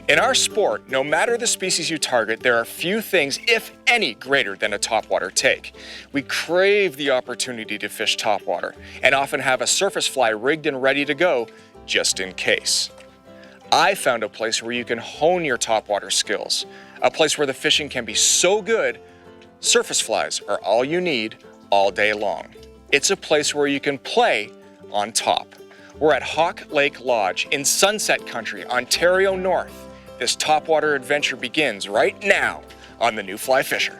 In our sport, no matter the species you target, there are few things, if any, greater than a topwater take. We crave the opportunity to fish topwater and often have a surface fly rigged and ready to go just in case. I found a place where you can hone your topwater skills, a place where the fishing can be so good, surface flies are all you need all day long. It's a place where you can play on top. We're at Hawk Lake Lodge in Sunset Country, Ontario North. This topwater adventure begins right now on the New Fly Fisher.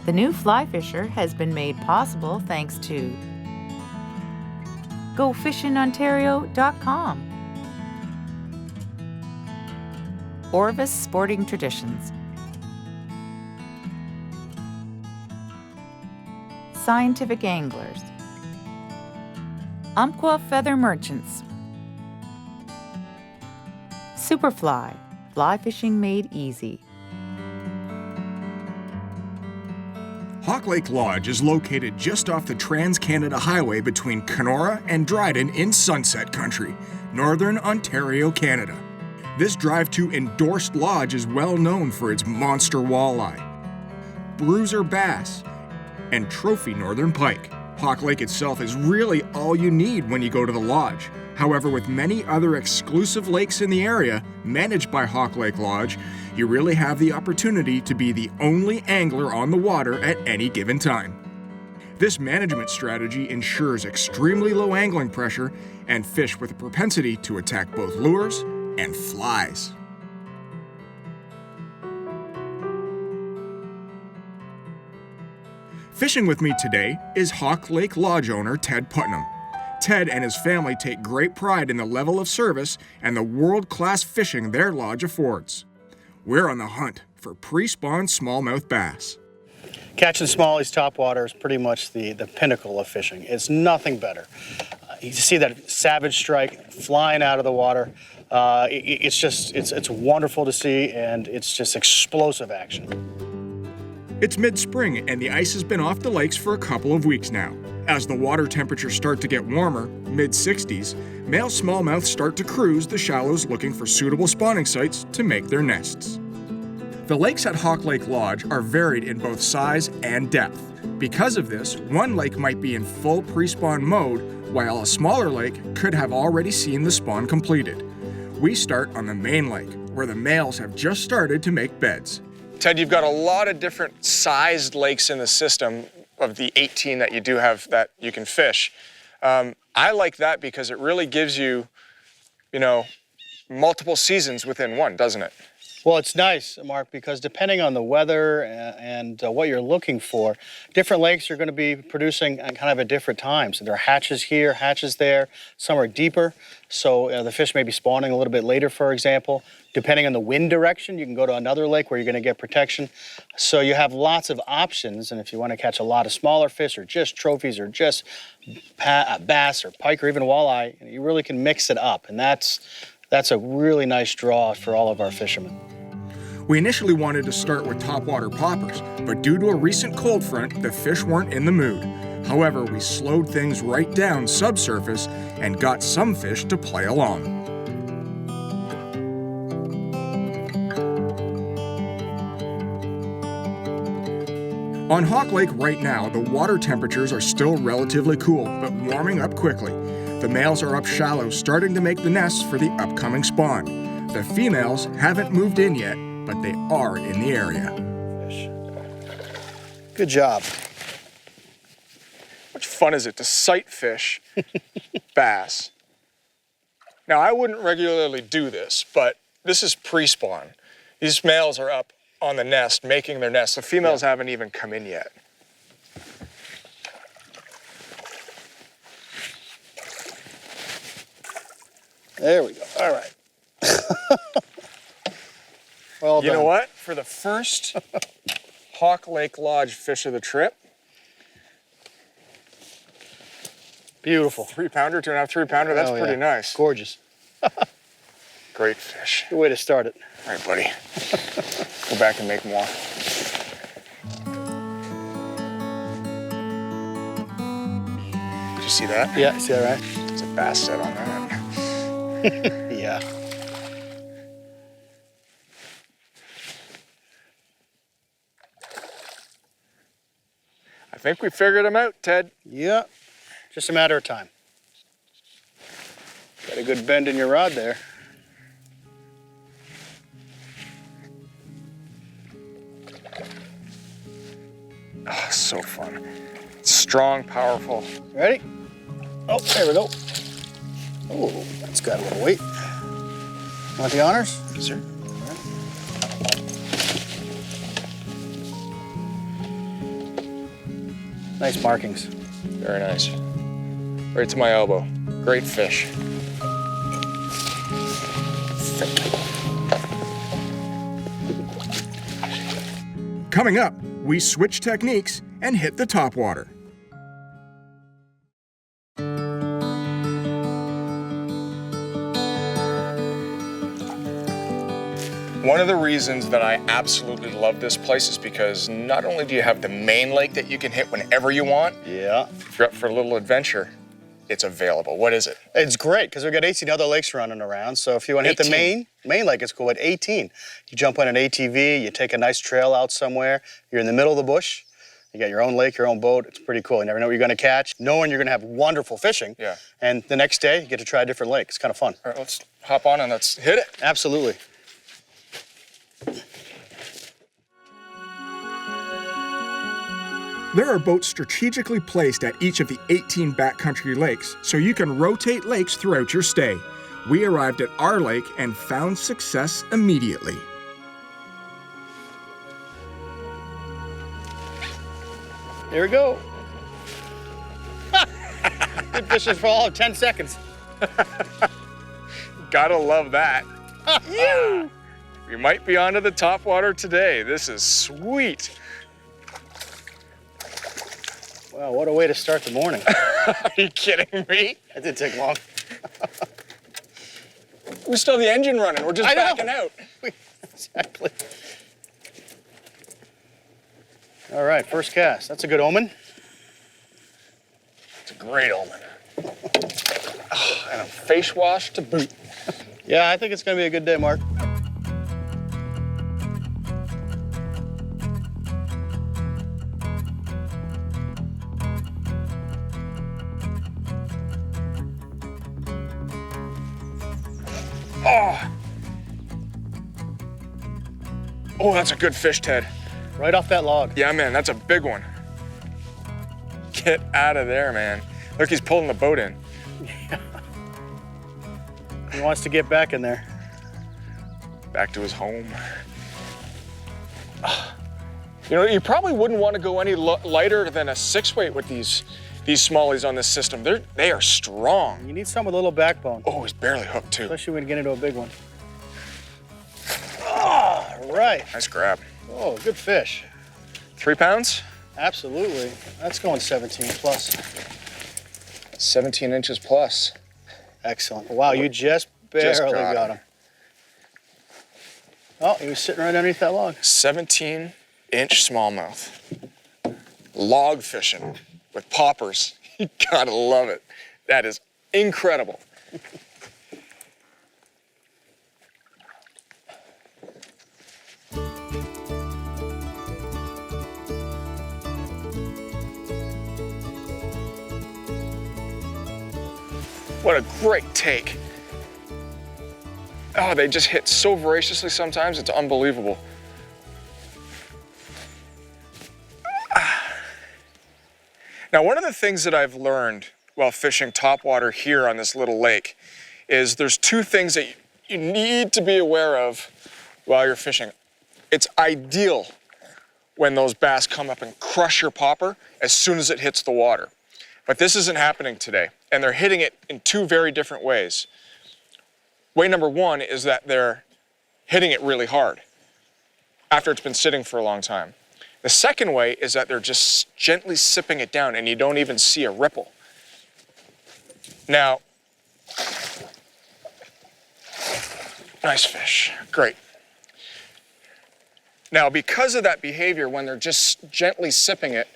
The New Fly Fisher has been made possible thanks to GoFishingOntario.com, Orvis Sporting Traditions, Scientific Anglers, Umpqua Feather Merchants, Superfly, fly fishing made easy. Hawk Lake Lodge is located just off the Trans-Canada Highway between Kenora and Dryden in Sunset Country, Northern Ontario, Canada. This drive-to endorsed lodge is well known for its monster walleye, bruiser bass, and trophy northern pike. Hawk Lake itself is really all you need when you go to the lodge. However, with many other exclusive lakes in the area managed by Hawk Lake Lodge, you really have the opportunity to be the only angler on the water at any given time. This management strategy ensures extremely low angling pressure and fish with a propensity to attack both lures and flies. Fishing with me today is Hawk Lake Lodge owner Ted Putnam. Ted and his family take great pride in the level of service and the world-class fishing their lodge affords. We're on the hunt for pre-spawn smallmouth bass. Catching smallies topwater is pretty much the pinnacle of fishing. It's nothing better. You see that savage strike flying out of the water. It's wonderful to see, and it's just explosive action. It's mid-spring and the ice has been off the lakes for a couple of weeks now. As the water temperatures start to get warmer, mid-60s, male smallmouth start to cruise the shallows looking for suitable spawning sites to make their nests. The lakes at Hawk Lake Lodge are varied in both size and depth. Because of this, one lake might be in full pre-spawn mode, while a smaller lake could have already seen the spawn completed. We start on the main lake, where the males have just started to make beds. Ted, you've got a lot of different sized lakes in the system of the 18 that you do have that you can fish. I like that because it really gives you, multiple seasons within one, doesn't it? Well, it's nice, Mark, because depending on the weather and what you're looking for, different lakes are going to be producing kind of at different times. There are hatches here, hatches there. Some are deeper, so the fish may be spawning a little bit later, for example. Depending on the wind direction, you can go to another lake where you're going to get protection. So you have lots of options, and if you want to catch a lot of smaller fish or just trophies or just bass or pike or even walleye, you really can mix it up, and that's a really nice draw for all of our fishermen. We initially wanted to start with topwater poppers, but due to a recent cold front, the fish weren't in the mood. However, we slowed things right down subsurface and got some fish to play along. On Hawk Lake right now, the water temperatures are still relatively cool, but warming up quickly. The males are up shallow, starting to make the nests for the upcoming spawn. The females haven't moved in yet, but they are in the area. Good job. How much fun is it to sight fish bass Now, I wouldn't regularly do this, but this is pre-spawn. These males are up on the nest, making their nest. The females haven't even come in yet. There we go. All right. Well done. You know what? For the first Hawk Lake Lodge fish of the trip, Beautiful. 3-pounder, 2.5, 3-pounder, that's pretty nice. Gorgeous. Great fish. Good way to start it. All right, buddy. Go back and make more. Did you see that? Yeah, see that right? There's a bass set on that. Yeah. I think we figured him out, Ted. Yeah. Just a matter of time. Got a good bend in your rod there. Oh, so fun. Strong, powerful. Ready? Oh, there we go. Oh, that's got a little weight. Want the honors? Yes, sir. Nice markings. Very nice. Right to my elbow. Great fish. Coming up, we switch techniques and hit the topwater. One of the reasons that I absolutely love this place is because not only do you have the main lake that you can hit whenever you want, Yeah. if you're up for a little adventure, it's available. What is it? It's great because we've got 18 other lakes running around. So if you want to hit the 18. main lake, it's cool. At 18, you jump on an ATV, you take a nice trail out somewhere. You're in the middle of the bush. You got your own lake, your own boat. It's pretty cool. You never know what you're going to catch. Knowing you're going to have wonderful fishing. Yeah. And the next day, you get to try a different lake. It's kind of fun. All right, let's hop on and let's hit it. Absolutely. There are boats strategically placed at each of the 18 backcountry lakes, so you can rotate lakes throughout your stay. We arrived at our lake and found success immediately. Here we go. Good fishing for all of 10 seconds. Gotta love that. We might be onto the topwater today. This is sweet. Wow, what a way to start the morning. Are you kidding me? That didn't take long. We still have the engine running. We're just I know. backing out. Exactly. All right, first cast. That's a good omen. It's a great omen. Oh, and a face wash to boot. Yeah, I think it's going to be a good day, Mark. Oh, that's a good fish, Ted. Right off that log. Yeah, man, that's a big one. Get out of there, man. Look, he's pulling the boat in. He wants to get back in there. Back to his home. You know, you probably wouldn't want to go any lighter than a 6-weight with these smallies on this system. They are strong. You need some with a little backbone, Oh, he's barely hooked too. especially when you get into a big one. All right. Nice grab. Oh, good fish. 3 pounds? Absolutely. That's going 17 plus. 17 inches plus. Excellent. Wow, you just barely got him. Oh, he was sitting right underneath that log. 17-inch smallmouth. Log fishing with poppers. You gotta love it. That is incredible. What a great take. Oh, they just hit so voraciously sometimes, it's unbelievable. Now, one of the things that I've learned while fishing topwater here on this little lake is there's two things that you need to be aware of while you're fishing. It's ideal when those bass come up and crush your popper as soon as it hits the water. But this isn't happening today, and they're hitting it in two very different ways. Way number one is that they're hitting it really hard after it's been sitting for a long time. The second way is that they're just gently sipping it down and you don't even see a ripple. Now, nice fish, great. Now, because of that behavior, when they're just gently sipping it,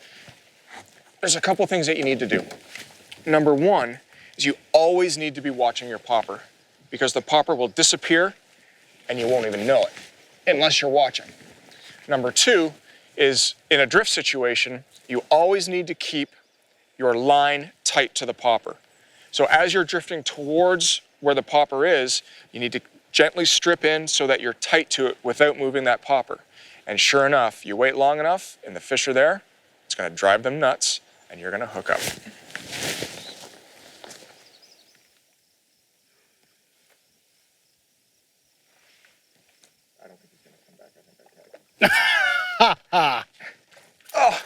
there's a couple things that you need to do. Number one is you always need to be watching your popper, because the popper will disappear and you won't even know it, unless you're watching. Number two is, in a drift situation, you always need to keep your line tight to the popper. So as you're drifting towards where the popper is, you need to gently strip in so that you're tight to it without moving that popper. And sure enough, you wait long enough and the fish are there, it's gonna drive them nuts and you're gonna hook up. I don't think he's gonna come back, I think oh,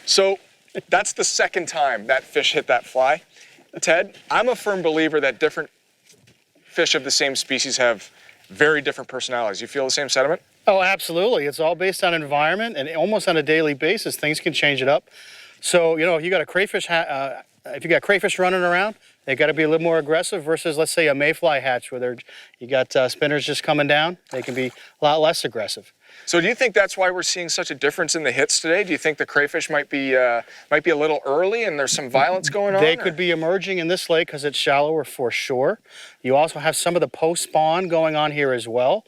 so that's the second time that fish hit that fly. Ted, I'm a firm believer that different fish of the same species have very different personalities. You feel the same sentiment? Oh, absolutely. It's all based on environment, and almost on a daily basis, things can change it up. So, if you got a crayfish, if you got crayfish running around, they got to be a little more aggressive versus, let's say, a mayfly hatch where you got spinners just coming down. They can be a lot less aggressive. So do you think that's why we're seeing such a difference in the hits today? Do you think the crayfish might be a little early and there's some violence going on? They could be emerging in this lake because it's shallower for sure. You also have some of the post-spawn going on here as well.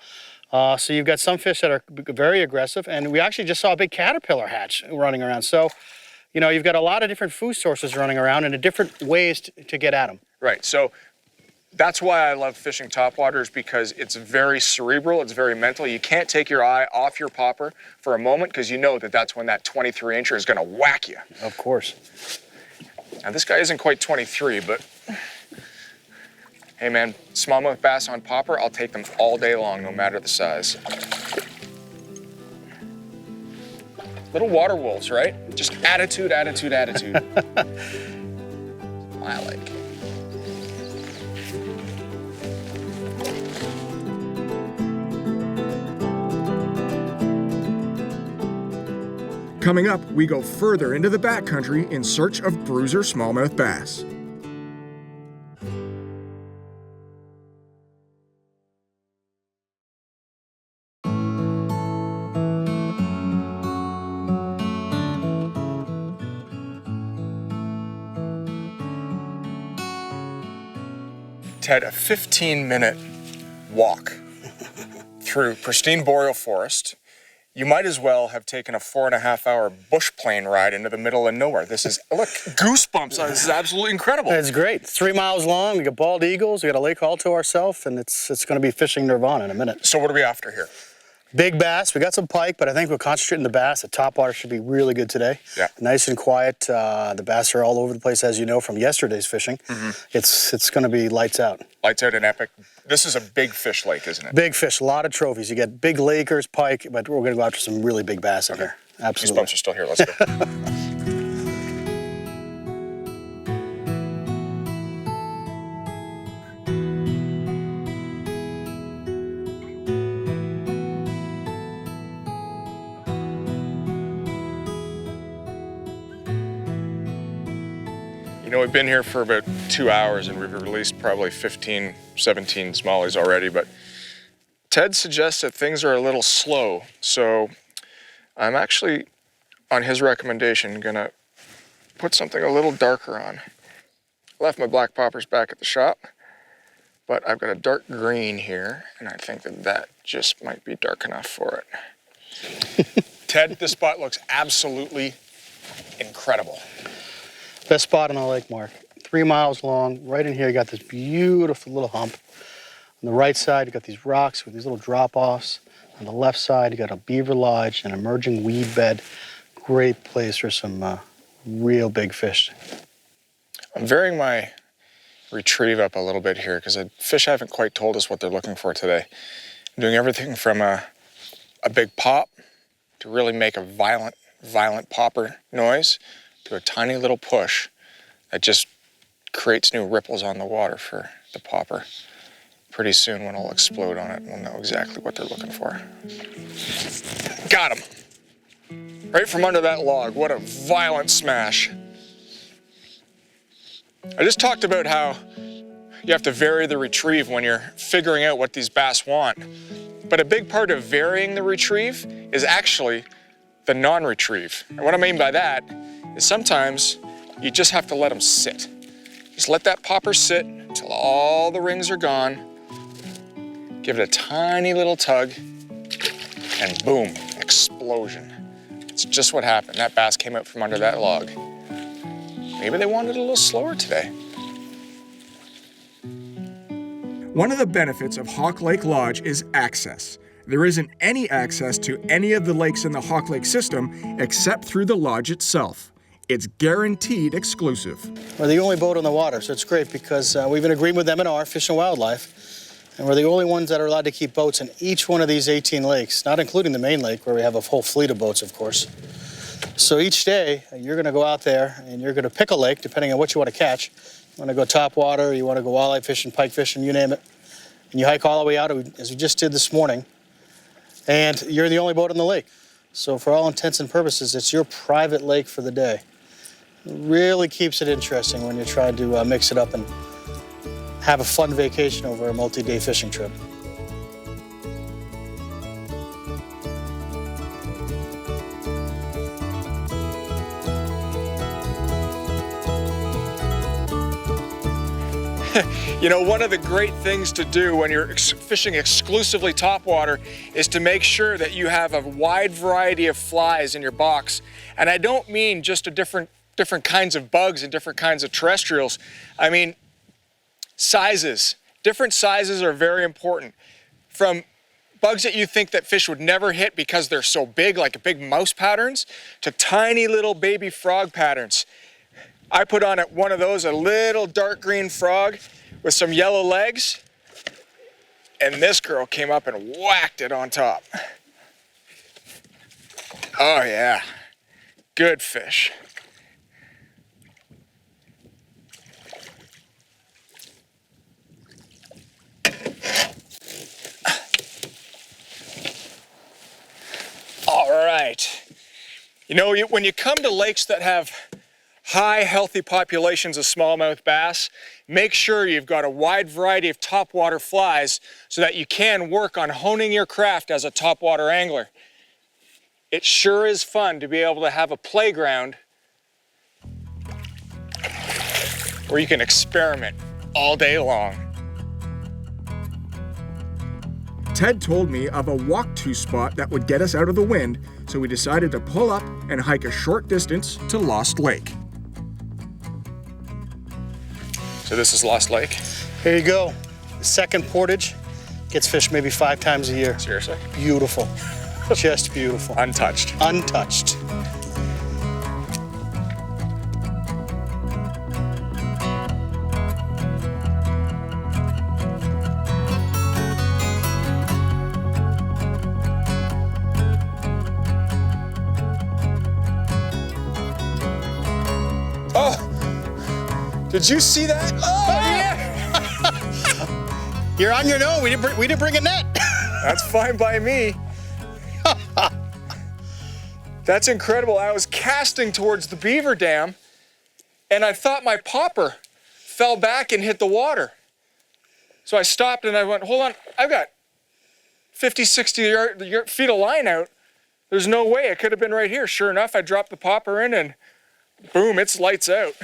So you've got some fish that are very aggressive, and we actually just saw a big caterpillar hatch running around. So, you've got a lot of different food sources running around and different ways to get at them. Right. So that's why I love fishing topwater, is because it's very cerebral, it's very mental. You can't take your eye off your popper for a moment because you know that that's when that 23-incher is going to whack you. Of course. Now this guy isn't quite 23, but hey man, smallmouth bass on popper, I'll take them all day long, no matter the size. Little water wolves, right? Just attitude, attitude, attitude. I like it. Coming up, we go further into the backcountry in search of bruiser smallmouth bass. Ted, a 15-minute walk through pristine boreal forest. You might as well have taken a 4.5-hour bush plane ride into the middle of nowhere. This is, look, goosebumps. This is absolutely incredible. It's great. It's 3 miles long. We got bald eagles. We got a lake all to ourselves, and it's going to be fishing nirvana in a minute. So what are we after here? Big bass. We got some pike, but I think we'll concentrate on the bass. The topwater should be really good today. Yeah. Nice and quiet. The bass are all over the place, as you know, from yesterday's fishing. Mm-hmm. It's going to be lights out. Lights out and epic. This is a big fish lake, isn't it? Big fish, a lot of trophies. You get big lakers, pike, but we're going to go after some really big bass in here. Absolutely. These bumps are still here. Let's go. We've been here for about 2 hours and we've released probably 15, 17 smallies already, but Ted suggests that things are a little slow, so I'm actually, on his recommendation, gonna put something a little darker on. I left my black poppers back at the shop, but I've got a dark green here, and I think that just might be dark enough for it. Ted, this spot looks absolutely incredible. Best spot on the lake, Mark. 3 miles long. Right in here, you got this beautiful little hump. On the right side, you got these rocks with these little drop-offs. On the left side, you got a beaver lodge, an emerging weed bed. Great place for some real big fish. I'm varying my retrieve up a little bit here because the fish haven't quite told us what they're looking for today. I'm doing everything from a big pop to really make a violent popper noise to a tiny little push that just creates new ripples on the water for the popper. Pretty soon when I'll explode on it, we'll know exactly what they're looking for. Got him! Right from under that log. What a violent smash. I just talked about how you have to vary the retrieve when you're figuring out what these bass want. But a big part of varying the retrieve is actually the non-retrieve. And what I mean by that is sometimes you just have to let them sit. Just let that popper sit until all the rings are gone. Give it a tiny little tug, and boom, explosion. It's just what happened. That bass came out from under that log. Maybe they wanted a little slower today. One of the benefits of Hawk Lake Lodge is access. There isn't any access to any of the lakes in the Hawk Lake system except through the lodge itself. It's guaranteed exclusive. We're the only boat on the water, so it's great because we've an agreement with M&R, Fish and Wildlife, and we're the only ones that are allowed to keep boats in each one of these 18 lakes, not including the main lake where we have a whole fleet of boats, of course. So each day, you're going to go out there and you're going to pick a lake, depending on what you want to catch. You want to go topwater, you want to go walleye fishing, pike fishing, you name it. And you hike all the way out, as we just did this morning, and you're the only boat on the lake. So for all intents and purposes, it's your private lake for the day. It really keeps it interesting when you're trying to mix it up and have a fun vacation over a multi-day fishing trip. You know, one of the great things to do when you're fishing exclusively topwater is to make sure that you have a wide variety of flies in your box. And I don't mean just a different kinds of bugs and different kinds of terrestrials. I mean, sizes. Different sizes are very important. From bugs that you think that fish would never hit because they're so big, like big mouse patterns, to tiny little baby frog patterns. I put on one of those, a little dark green frog with some yellow legs, and this girl came up and whacked it on top. Oh yeah, good fish. All right. You know, when you come to lakes that have high, healthy populations of smallmouth bass, make sure you've got a wide variety of topwater flies so that you can work on honing your craft as a topwater angler. It sure is fun to be able to have a playground where you can experiment all day long. Ted told me of a walk-to spot that would get us out of the wind, so we decided to pull up and hike a short distance to Lost Lake. So this is Lost Lake? Here you go. The second portage gets fished maybe 5 times a year. Seriously? Beautiful. Just beautiful. Untouched. Untouched. Did you see that? Oh, yeah! You're on your own. We didn't bring a net. That's fine by me. That's incredible. I was casting towards the beaver dam, and I thought my popper fell back and hit the water. So I stopped and I went, hold on, I've got 50, 60 feet of line out. There's no way. It could have been right here. Sure enough, I dropped the popper in and boom, it's lights out.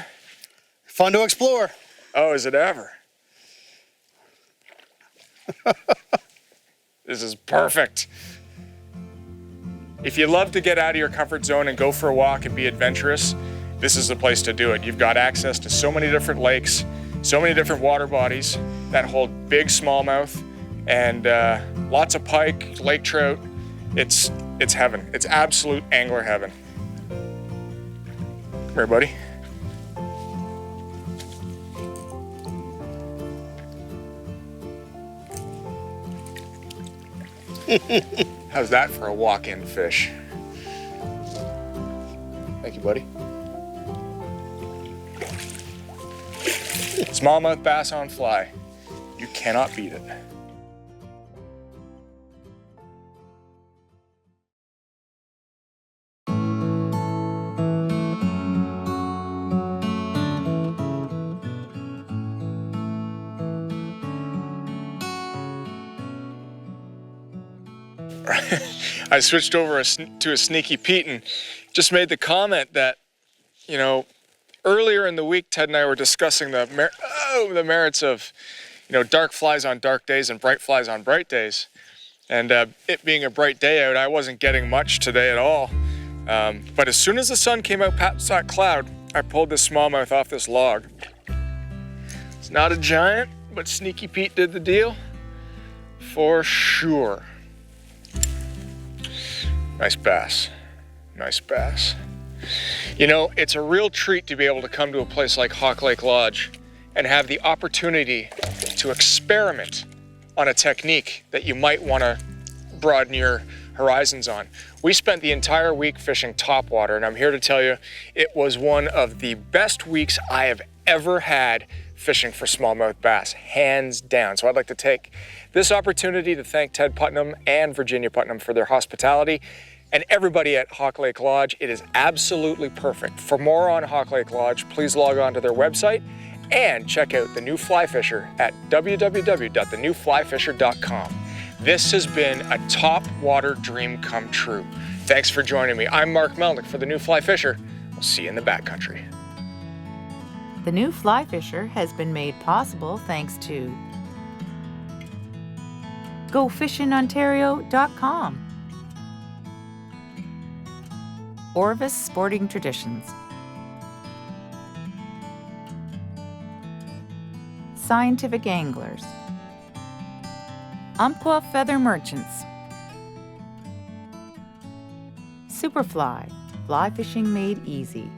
Fun to explore. Oh, is it ever? This is perfect. If you love to get out of your comfort zone and go for a walk and be adventurous, this is the place to do it. You've got access to so many different lakes, so many different water bodies that hold big smallmouth and lots of pike, lake trout. It's heaven. It's absolute angler heaven. Come here, buddy. How's that for a walk-in fish? Thank you, buddy. Smallmouth bass on fly. You cannot beat it. I switched over to a Sneaky Pete and just made the comment that, you know, earlier in the week, Ted and I were discussing the merits of, you know, dark flies on dark days and bright flies on bright days. And it being a bright day out, I wasn't getting much today at all. But as soon as the sun came out past that cloud, I pulled this smallmouth off this log. It's not a giant, but Sneaky Pete did the deal for sure. Nice bass. Nice bass. You know, it's a real treat to be able to come to a place like Hawk Lake Lodge and have the opportunity to experiment on a technique that you might want to broaden your horizons on. We spent the entire week fishing topwater, and I'm here to tell you it was one of the best weeks I have ever had fishing for smallmouth bass, hands down. So I'd like to take this opportunity to thank Ted Putnam and Virginia Putnam for their hospitality, and everybody at Hawk Lake Lodge. It is absolutely perfect. For more on Hawk Lake Lodge, please log on to their website and check out the new fly fisher at www.thenewflyfisher.com. This has been a topwater dream come true. Thanks for joining me. I'm Mark Melnick for the New Fly Fisher. We'll see you in the backcountry. The New Fly Fisher has been made possible thanks to GoFishinOntario.com, Orvis Sporting Traditions, Scientific Anglers, Umpqua Feather Merchants, Superfly, fly fishing made easy.